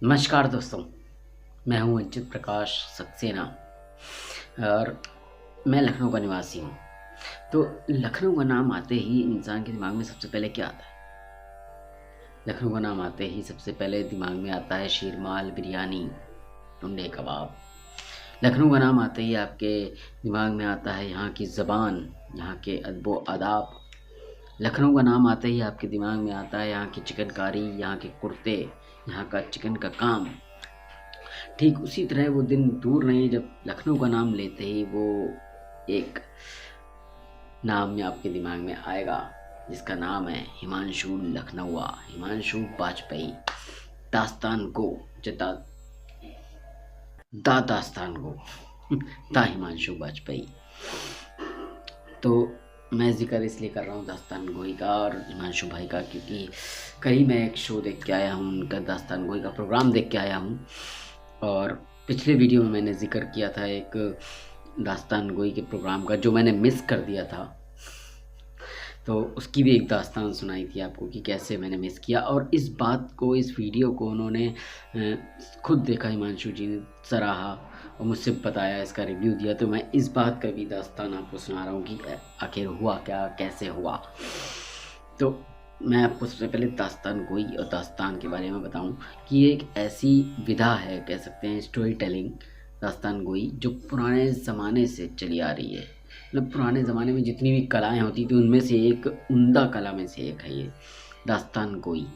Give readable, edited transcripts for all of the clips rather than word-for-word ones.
नमस्कार दोस्तों, मैं हूं अंचित प्रकाश सक्सेना और मैं लखनऊ का निवासी हूं। तो लखनऊ का नाम आते ही इंसान के दिमाग में सबसे पहले क्या आता है? लखनऊ का नाम आते ही सबसे पहले दिमाग में आता है शीरमाल बिरयानी, टुंडे कबाब। लखनऊ का नाम आते ही आपके दिमाग में आता है यहाँ की ज़बान, यहाँ के अदबो आदाब। लखनऊ का नाम आते ही आपके दिमाग में आता है यहाँ की चिकनकारी, यहाँ के कुर्ते, यहाँ का चिकन का काम। ठीक उसी तरह वो दिन दूर नहीं जब लखनऊ का नाम लेते ही वो एक नाम में आपके दिमाग में आएगा जिसका नाम है हिमांशु लखनऊआ, हिमांशु वाजपेयी। दास्तान गो जता दा दास्तान गो दा हिमांशु वाजपेयी। तो मैं जिक्र इसलिए कर रहा हूँ दास्तान गोई का और हिमांशु भाई का, क्योंकि कहीं मैं एक शो देख के आया हूँ उनका, दास्तान गोई का प्रोग्राम देख के आया हूँ। और पिछले वीडियो में मैंने ज़िक्र किया था एक दास्तान गोई के प्रोग्राम का जो मैंने मिस कर दिया था, तो उसकी भी एक दास्तान सुनाई थी आपको कि कैसे मैंने मिस किया। और इस बात को, इस वीडियो को उन्होंने खुद देखा, हिमांशु जी ने सराहा और मुझसे बताया, इसका रिव्यू दिया। तो मैं इस बात का भी दास्तान आपको सुना रहा हूँ कि आखिर हुआ क्या, कैसे हुआ। तो मैं आपको सबसे पहले दास्तान गोई और दास्तान के बारे में बताऊं कि ये एक ऐसी विधा है, कह सकते हैं स्टोरी टेलिंग, दास्तान गोई, जो पुराने ज़माने से चली आ रही है। मतलब पुराने ज़माने में जितनी भी कलाएं होती थी उनमें से एक उम्दा कला में से एक है ये दास्तान गोई।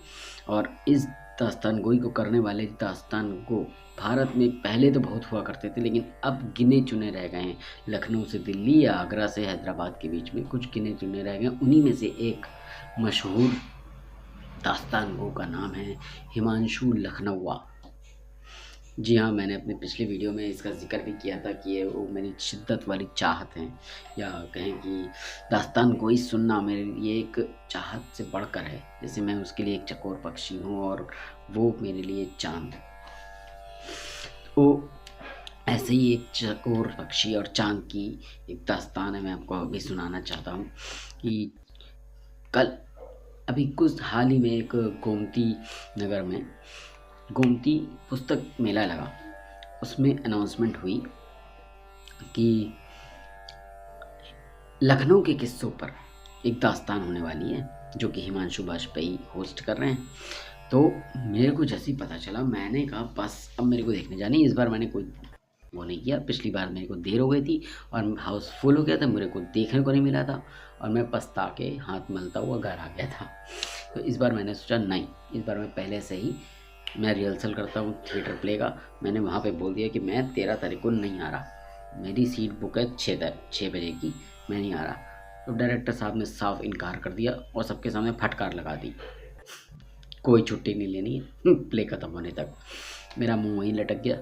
और इस दास्तान गोई को करने वाले दास्तान गो भारत में पहले तो बहुत हुआ करते थे, लेकिन अब गिने चुने रह गए हैं। लखनऊ से दिल्ली या आगरा से हैदराबाद के बीच में कुछ गिने चुने रह गए। उन्हीं में से एक मशहूर दास्तान गो का नाम है हिमांशु लखनऊआ। जी हाँ, मैंने अपने पिछले वीडियो में इसका जिक्र भी किया था कि ये वो मेरी शिद्दत वाली चाहत है, या कहें कि दास्तान गोई सुनना मेरे लिए एक चाहत से बढ़कर है। जैसे मैं उसके लिए एक चकोर पक्षी हूँ और वो मेरे लिए चांद। तो ऐसे ही एक चकोर पक्षी और चांद की एक दास्तान है, मैं आपको अभी सुनाना चाहता हूँ कि कल अभी कुछ हाल ही में एक गोमती नगर में गोमती पुस्तक मेला लगा। उसमें अनाउंसमेंट हुई कि लखनऊ के किस्सों पर एक दास्तान होने वाली है जो कि हिमांशु वाजपेयी होस्ट कर रहे हैं। तो मेरे को जैसे ही पता चला मैंने कहा बस अब मेरे को देखने जानी। इस बार मैंने कोई वो नहीं किया, पिछली बार मेरे को देर हो गई थी और हाउस फुल हो गया था, मेरे को देखने को नहीं मिला था और मैं पछता के हाथ मलता हुआ घर आ गया था। तो इस बार मैंने सोचा नहीं, इस बार मैं पहले से ही मैं रिहर्सल करता हूँ थिएटर प्ले का। मैंने वहाँ पे बोल दिया कि मैं 13 तारीख को नहीं आ रहा, मेरी सीट बुक है 6 बजे की, मैं नहीं आ रहा। तो डायरेक्टर साहब ने साफ इनकार कर दिया और सबके सामने फटकार लगा दी, कोई छुट्टी नहीं लेनी है प्ले ख़त्म होने तक। मेरा मुंह वहीं लटक गया।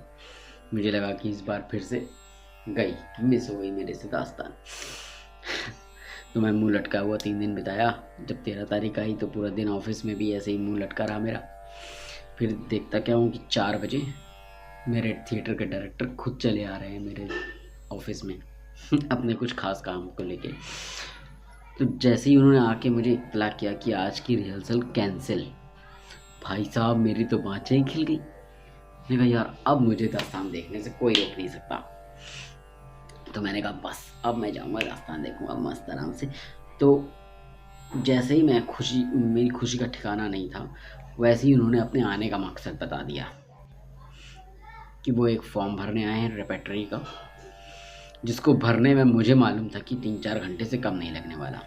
मुझे लगा कि इस बार फिर से गई, मिस हो गई मेरे से दास्तान तो मैं मुंह लटका हुआ 3 दिन बिताया। जब 13 तारीख आई तो पूरा दिन ऑफिस में भी ऐसे ही मुंह लटका रहा मेरा। फिर देखता क्या हूँ कि 4 बजे मेरे थिएटर के डायरेक्टर खुद चले आ रहे हैं मेरे ऑफिस में अपने कुछ खास काम को लेके। तो जैसे ही उन्होंने आके मुझे इत्तला किया कि आज की रिहर्सल कैंसिल, भाई साहब मेरी तो बाँचें ही खिल गई। मैंने कहा यार अब मुझे दास्तान देखने से कोई रोक नहीं सकता। तो मैंने कहा बस अब मैं जाऊँगा दास्तान देखूँगा मस्त आराम से। तो जैसे ही मेरी खुशी का ठिकाना नहीं था, वैसे ही उन्होंने अपने आने का मकसद बता दिया कि वो एक फॉर्म भरने आए हैं रेपेटरी का, जिसको भरने में मुझे मालूम था कि 3-4 घंटे से कम नहीं लगने वाला।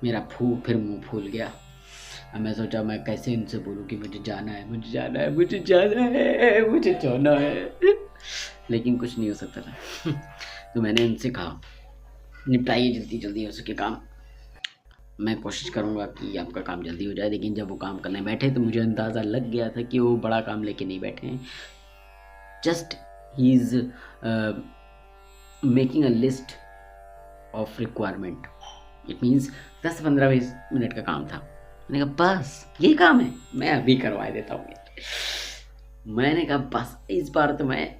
मेरा फिर मुंह फूल गया। अब मैं सोचा मैं कैसे इनसे बोलूँ कि मुझे जाना है, मुझे जाना है, मुझे जाना है, मुझे जाना है लेकिन कुछ नहीं हो सकता था तो मैंने इनसे कहा निपटाइए जल्दी जल्दी हो सके काम, मैं कोशिश करूँगा कि आपका काम जल्दी हो जाए। लेकिन जब वो काम करने बैठे तो मुझे अंदाज़ा लग गया था कि वो बड़ा काम लेके नहीं बैठे हैं। Just he is making a list of requirement. It means 10-15-20 minute का काम था। मैंने कहा बस ये काम है, मैं अभी करवा देता हूँ। मैंने कहा बस इस बार तो मैं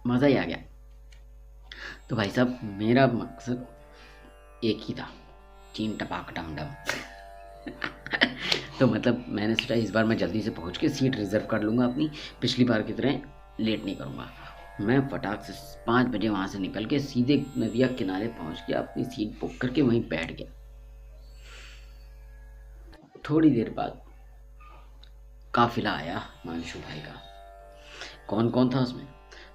मज़ा ही आ गया। तो भाई साहब मेरा मकसद एक ही था, चीन टपाक डम डम तो मतलब मैंने सोचा इस बार मैं जल्दी से पहुंच के सीट रिज़र्व कर लूँगा अपनी, पिछली बार की तरह लेट नहीं करूँगा। मैं फटाक से 5 बजे वहाँ से निकल के सीधे नदिया किनारे पहुँच गया, अपनी सीट बुक करके वहीं बैठ गया। थोड़ी देर बाद काफिला आया हिमांशु भाई का। कौन कौन था उसमें?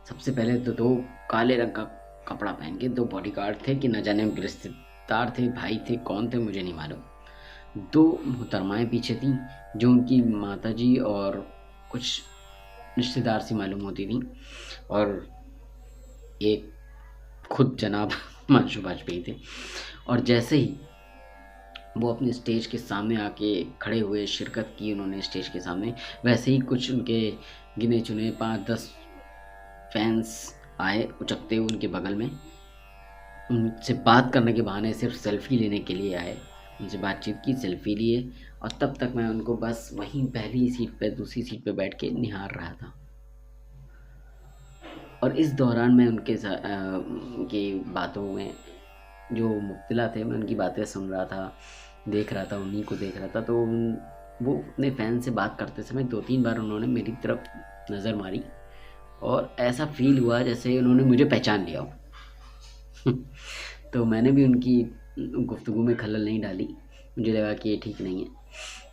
सबसे पहले तो 2 काले रंग का कपड़ा पहन के 2 बॉडीगार्ड थे कि न जाने रिश्तेदार थे, भाई थे, कौन थे मुझे नहीं मालूम। 2 मोहतरमाएँ पीछे थीं जो उनकी माताजी और कुछ रिश्तेदार सी मालूम होती थी, और एक खुद जनाब हिमांशु वाजपेयी थे। और जैसे ही वो अपने स्टेज के सामने आके खड़े हुए, शिरकत की उन्होंने स्टेज के सामने, वैसे ही कुछ उनके गिने चुने 5-10 फैंस आए उचकते हुए उनके बगल में। उनसे बात करने के बहाने सिर्फ सेल्फी लेने के लिए आए। उनसे बातचीत की, सेल्फी लिए, और तब तक मैं उनको बस वहीं पहली सीट पे, दूसरी सीट पे बैठ के निहार रहा था। और इस दौरान मैं उनकी बातों में जो मुब्तला थे, मैं उनकी बातें सुन रहा था, देख रहा था, उन्हीं को देख रहा था। तो वो अपने फ़ैन से बात करते समय 2-3 बार उन्होंने मेरी तरफ नज़र मारी, और ऐसा फील हुआ जैसे उन्होंने मुझे पहचान लिया हो। तो मैंने भी उनकी गुफ्तगू में खलल नहीं डाली, मुझे लगा कि ये ठीक नहीं है।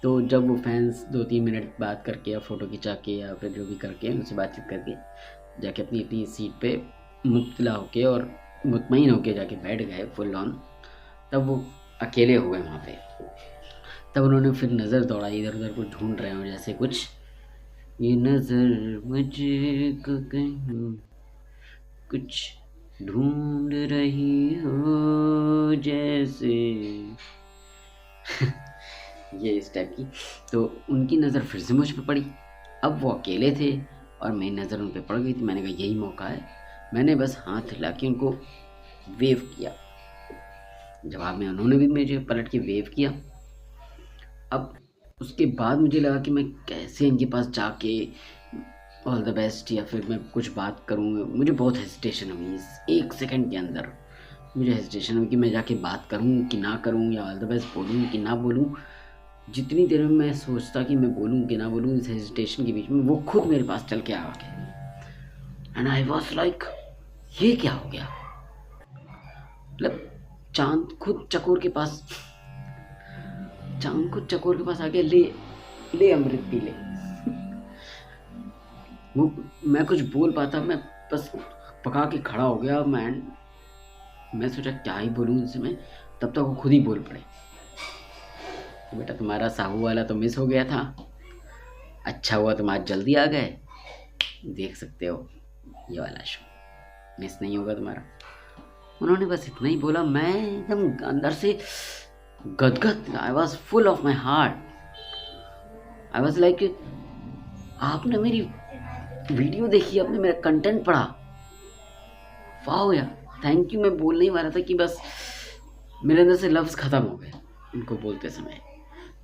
तो जब वो फैंस 2-3 मिनट बात करके या फ़ोटो खिंचा के या फिर जो भी करके उनसे बातचीत करके जाके अपनी अपनी सीट पे मुब्तला होके और मुतमईन होके जाके बैठ गए फुल ऑन, तब वो अकेले हो गए वहाँ पे। तब उन्होंने फिर नज़र दौड़ाई, इधर उधर कुछ ढूंढ रहे हो जैसे कुछ, ये नज़र मुझको कहीं कुछ ढूंढ रही हो जैसे। ये इस टाइप की। तो उनकी नज़र फिर से मुझ पे पड़ी। अब वो अकेले थे और मेरी नज़र उन पे पड़ गई थी। मैंने कहा यही मौका है। मैंने बस हाथ हिला के उनको वेव किया। जवाब में उन्होंने भी मुझे पलट के वेव किया। अब उसके बाद मुझे लगा कि मैं कैसे इनके पास जाके ऑल द बेस्ट या फिर मैं कुछ बात करूँ। मुझे बहुत हेजिटेशन हुई इस 1 सेकंड के अंदर। मुझे हेजिटेशन हुई कि मैं जाके बात करूँ कि ना करूँ, या ऑल द बेस्ट बोलूँ कि ना बोलूँ। जितनी देर में मैं सोचता कि मैं बोलूँ कि ना बोलूँ, इस हेजिटेशन के बीच में वो खुद मेरे पास चल के आ गए। एंड आई वॉज लाइक, ये क्या हो गया? मतलब चांद खुद चकोर के पास आ गया, ले अमृत पी ले। वो मैं कुछ बोल पाता, मैं बस पका के खड़ा हो गया। मैं सोचा क्या ही बोलूँ उनसे मैं, तब तक वो खुद ही बोल पड़े। तो बेटा तुम्हारा साहू वाला तो मिस हो गया था, अच्छा हुआ तुम आज जल्दी आ गए, देख सकते हो ये वाला शो, मिस नहीं होगा तुम्हारा। उन्होंने बस इतना ही बोला। मैं एकदम अंदर से गदगद, I was full of my heart. I was like, आपने मेरी वीडियो देखी, आपने मेरा कंटेंट पढ़ा, वाह यार, थैंक यू। मैं बोलने ही वाला था कि बस मेरे अंदर से लफ्ज़ ख़त्म हो गए उनको बोलते समय।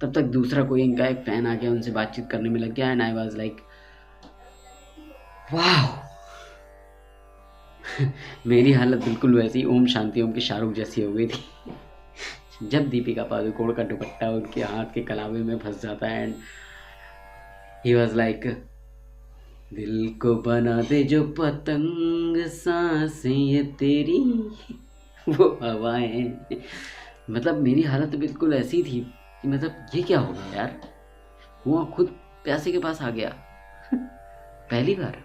तब तक दूसरा कोई इनका एक फ़ैन आ गया, उनसे बातचीत करने में लग गया। एंड आई वॉज लाइक वाह। मेरी हालत बिल्कुल वैसी ओम शांति ओम की शाहरुख जैसी हो गई थी जब दीपिका पादुकोण का दुपट्टा उनके हाथ के कलावे में फंस जाता है। एंड ही वॉज लाइक, दिल को बना दे जो पतंग, सांसें ये तेरी वो हवाएं। मतलब मेरी हालत बिल्कुल ऐसी थी कि मतलब ये क्या हो गया यार। वो खुद प्यासे के पास आ गया पहली बार।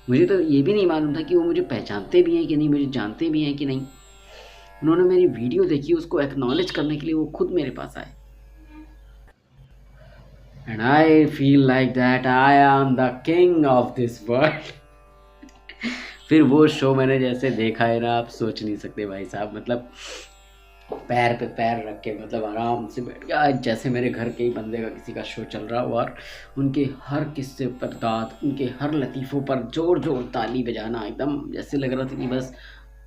मुझे तो ये भी नहीं मालूम था कि वो मुझे पहचानते भी हैं कि नहीं, मुझे जानते भी हैं कि नहीं। उन्होंने मेरी वीडियो देखी, उसको एक्नॉलेज करने के लिए वो खुद मेरे पास आए। And I feel like that I am the king of this world. फिर वो शो मैंने जैसे देखा है ना, आप सोच नहीं सकते भाई साहब। मतलब पैर पे पैर रख के, मतलब आराम से बैठ गया जैसे मेरे घर के ही बंदे का किसी का शो चल रहा हो, और उनके हर किस्से पर दाद, उनके हर लतीफ़ों पर जोर जोर ताली बजाना, एकदम जैसे लग रहा था कि बस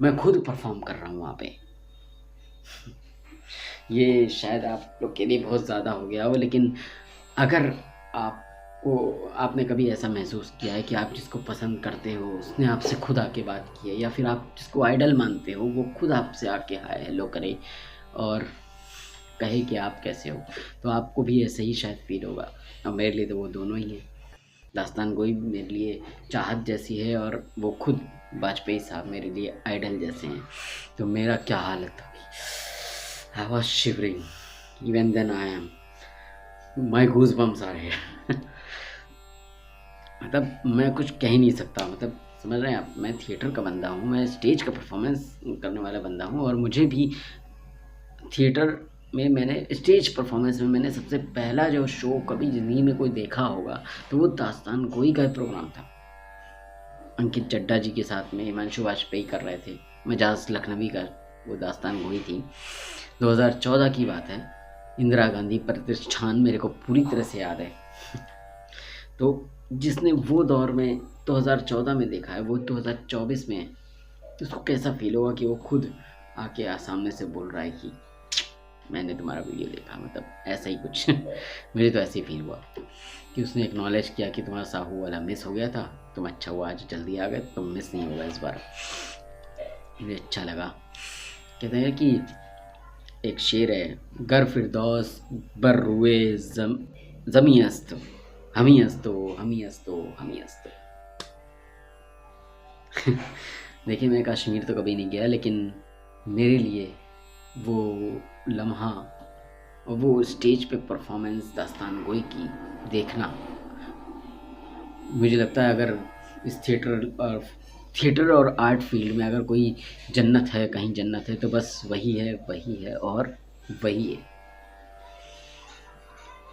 मैं खुद परफॉर्म कर रहा हूँ वहाँ पे। ये शायद आप लोग के लिए बहुत ज़्यादा हो गया हो, लेकिन अगर आपने कभी ऐसा महसूस किया है कि आप जिसको पसंद करते हो उसने आपसे खुद आके बात की है, या फिर आप जिसको आइडल मानते हो वो खुद आपसे आके हाय हेलो करे और कहे कि आप कैसे हो, तो आपको भी ऐसे ही शायद फील होगा। और मेरे लिए तो वो दोनों ही हैं। दास्तान गोई मेरे लिए चाहत जैसी है और वो खुद वाजपेयी साहब मेरे लिए आइडल जैसे हैं। तो मेरा क्या हालत होगी, I was shivering even then I am my goosebumps आ रहे हैं। मतलब मैं कुछ कह ही नहीं सकता, मतलब समझ रहे हैं आप। मैं थिएटर का बंदा हूँ, मैं स्टेज का परफॉर्मेंस करने वाला बंदा हूँ, और मुझे भी थिएटर में मैंने स्टेज परफॉर्मेंस में मैंने सबसे पहला जो शो कभी ज़िंदगी में कोई देखा होगा तो वो दास्तान गोई का प्रोग्राम था। अंकित चड्ढा जी के साथ में हिमांशु वाजपेयी कर रहे थे, मजाज लखनवी का वो दास्तान गोई थी। 2014 की बात है, इंदिरा गांधी प्रतिष्ठान मेरे को पूरी तरह से याद है। तो जिसने वो दौर में 2014 में देखा है, वो 2024 में उसको कैसा फील होगा कि वो खुद आके सामने से बोल रहा है कि मैंने तुम्हारा वीडियो देखा। मतलब ऐसा ही कुछ मुझे तो ऐसे ही फील हुआ कि उसने एक्नॉलेज किया कि तुम्हारा साहू वाला मिस हो गया था, तुम अच्छा हुआ आज जल्दी आ गए, तुम मिस नहीं होगा इस बार। मुझे अच्छा लगा। कहते हैं कि एक शेर है, गर फिरदौस बर रुए जमी अस्तो हमी अस्तो हमी अस्तो हमी अस्तो। देखिए मैं कश्मीर तो कभी नहीं गया, लेकिन मेरे लिए वो लम्हा और वो स्टेज पे परफॉर्मेंस दास्तान गोई की देखना, मुझे लगता है अगर इस थिएटर और आर्ट फील्ड में अगर कोई जन्नत है, कहीं जन्नत है तो बस वही है और वही है।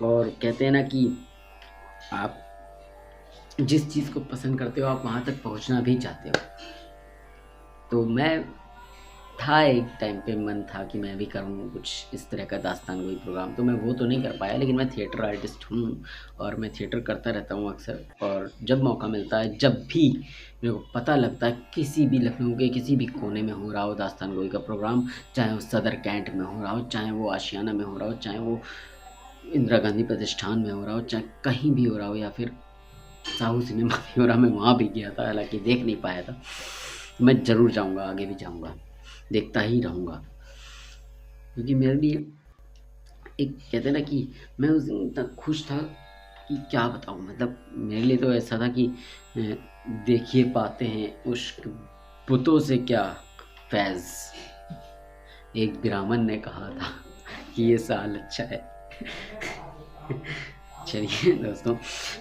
और कहते हैं ना कि आप जिस चीज़ को पसंद करते हो आप वहाँ तक पहुँचना भी चाहते हो। तो मैं था एक टाइम पे मन था कि मैं भी करूँ कुछ इस तरह का दास्तान गोई प्रोग्राम, तो मैं वो तो नहीं कर पाया, लेकिन मैं थिएटर आर्टिस्ट हूँ और मैं थिएटर करता रहता हूँ अक्सर। और जब मौका मिलता है, जब भी मेरे को पता लगता है किसी भी लखनऊ के किसी भी कोने में हो रहा हो दास्तान गोई का प्रोग्राम, चाहे वो सदर कैंट में हो रहा हो, चाहे वो आशियाना में हो रहा हो, चाहे वो इंदिरा गांधी प्रतिष्ठान में हो रहा हो, चाहे कहीं भी हो रहा हो, या फिर साहू सिनेमा में हो रहा, मैं वहाँ भी गया था, हालांकि देख नहीं पाया था। मैं ज़रूर जाऊँगा, आगे भी जाऊँगा, देखता ही रहूँगा। क्योंकि मेरे लिए एक कहते हैं ना कि मैं उस दिन इतना खुश था कि क्या बताऊँ। मतलब मेरे लिए तो ऐसा था कि देखिए पाते हैं उश्क बुतों से क्या फैज़, एक ब्राह्मण ने कहा था कि ये साल अच्छा है। चलिए दोस्तों,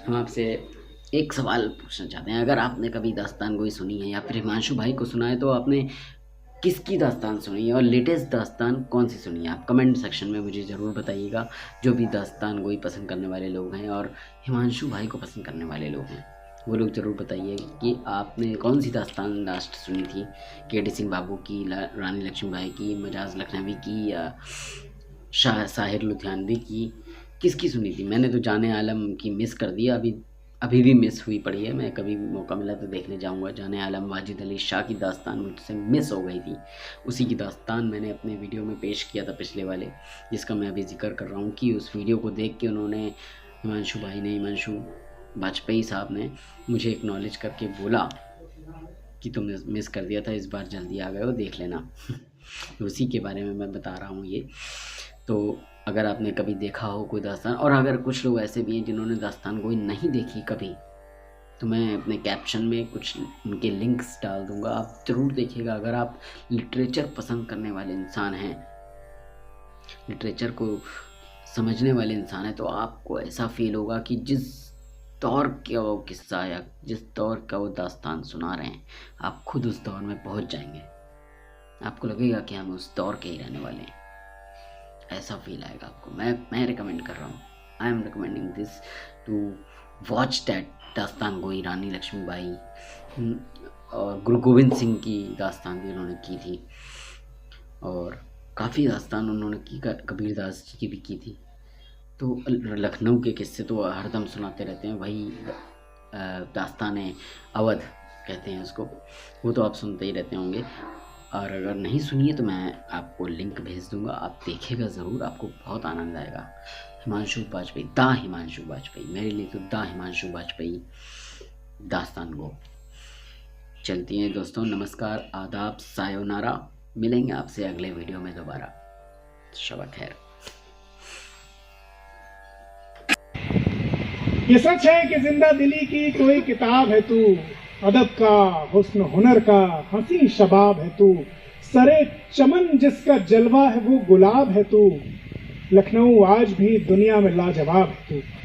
हम आपसे एक सवाल पूछना चाहते हैं। अगर आपने कभी दास्तान गोई सुनी है या फिर हिमांशु भाई को सुना है, तो आपने किसकी दास्तान सुनी है और लेटेस्ट दास्तान कौन सी सुनी है? आप कमेंट सेक्शन में मुझे ज़रूर बताइएगा। जो भी दास्तान गोई पसंद करने वाले लोग हैं और हिमांशु भाई को पसंद करने वाले लोग हैं, वो लोग ज़रूर बताइए कि आपने कौन सी दास्तान लास्ट सुनी थी। के.डी. सिंह बाबू की, रानी लक्ष्मीबाई की, मजाज लखनवी की, या साहिर लुधियानवी की, किसकी सुनी थी? मैंने तो जाने आलम की मिस कर दिया, अभी भी मिस हुई पड़ी है। मैं कभी मौका मिला तो देखने जाऊंगा। जाने आलम वाजिद अली शाह की दास्तान मुझसे मिस हो गई थी। उसी की दास्तान मैंने अपने वीडियो में पेश किया था पिछले वाले, जिसका मैं अभी जिक्र कर रहा हूँ कि उस वीडियो को देख के उन्होंने, हिमांशु वाजपेयी साहब ने मुझे एक्नॉलेज करके बोला कि तुमने मिस कर दिया था, इस बार जल्दी आ गए हो, देख लेना। उसी के बारे में मैं बता रहा हूँ ये। तो अगर आपने कभी देखा हो कोई दास्तान, और अगर कुछ लोग ऐसे भी हैं जिन्होंने दास्तान गोई नहीं देखी कभी, तो मैं अपने कैप्शन में कुछ उनके लिंक्स डाल दूंगा, आप ज़रूर देखिएगा। अगर आप लिटरेचर पसंद करने वाले इंसान हैं, लिटरेचर को समझने वाले इंसान हैं, तो आपको ऐसा फील होगा कि जिस दौर का वो किस्सा या जिस दौर का वो दास्तान सुना रहे हैं, आप खुद उस दौर में पहुंच जाएंगे। आपको लगेगा कि हम उस दौर के ही रहने वाले हैं, ऐसा फील आएगा आपको। मैं रिकमेंड कर रहा हूँ, I am recommending this to watch that Dastangoi. रानी लक्ष्मीबाई और गुरु गोविंद सिंह की दास्तान भी उन्होंने की थी, और काफ़ी दास्तान उन्होंने की, कबीर दास जी की भी की थी। तो लखनऊ के किस्से तो हरदम सुनाते रहते हैं, वही दास्तान अवध कहते हैं उसको, वो तो आप सुनते ही रहते होंगे। और अगर नहीं सुनिए तो मैं आपको लिंक भेज दूंगा, आप देखिएगा ज़रूर, आपको बहुत आनंद आएगा। हिमांशु वाजपेयी, दा हिमांशु वाजपेयी, मेरे लिए तो दा हिमांशु वाजपेयी दास्तान गो। चलती हैं दोस्तों, नमस्कार, आदाब, सायोनारा। मिलेंगे आपसे अगले वीडियो में दोबारा। शब खैर। ये सच है कि जिंदा दिली की कोई किताब है तू, अदब का, हुस्न हुनर का, हंसी शबाब है तू, सरे चमन जिसका जलवा है वो गुलाब है तू, लखनऊ आज भी दुनिया में लाजवाब है तू।